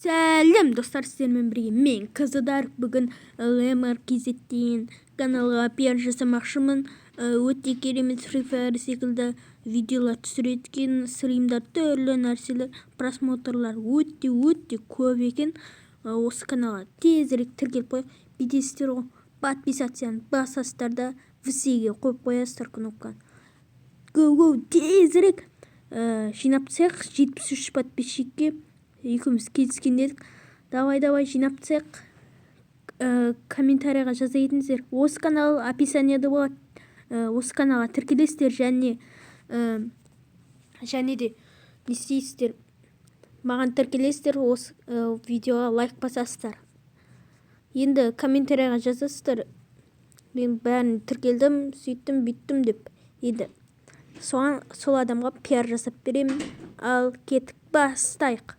Сәлем достар, сіздермен бірге мен Казадар. Бүгін LMR KZ'тен каналға пиар жасамақшымын. Өте керемет Free Fire секілді видеолар түсіретін, стримдар, түрлі нәрселер, просмотрлар өте көп екен. Осы каналға тезірек тіркеліп қойып, бүйтесіздер ғой, подписацияны басасыздар да всеге қойып қоясыздар кнопканы. Go тезірек жинап тастайық 73 подписчикке. Екеуміз кездескен едік. Давай жинап тастайық. Комментарийға жаза кетіңіздер. Осы канал описаниеде болады. Осы каналға тіркелесіздер және де не істейсіздер? Маған тіркелесіздер, осы видеоға лайк басасыздар. Енді комментарийға жазасыздар. Мен бәрін тіркелдім, сөйттім, бүйттім деп. Енді сол адамға пиар жасап беремін. Ал кеттік, бастайық.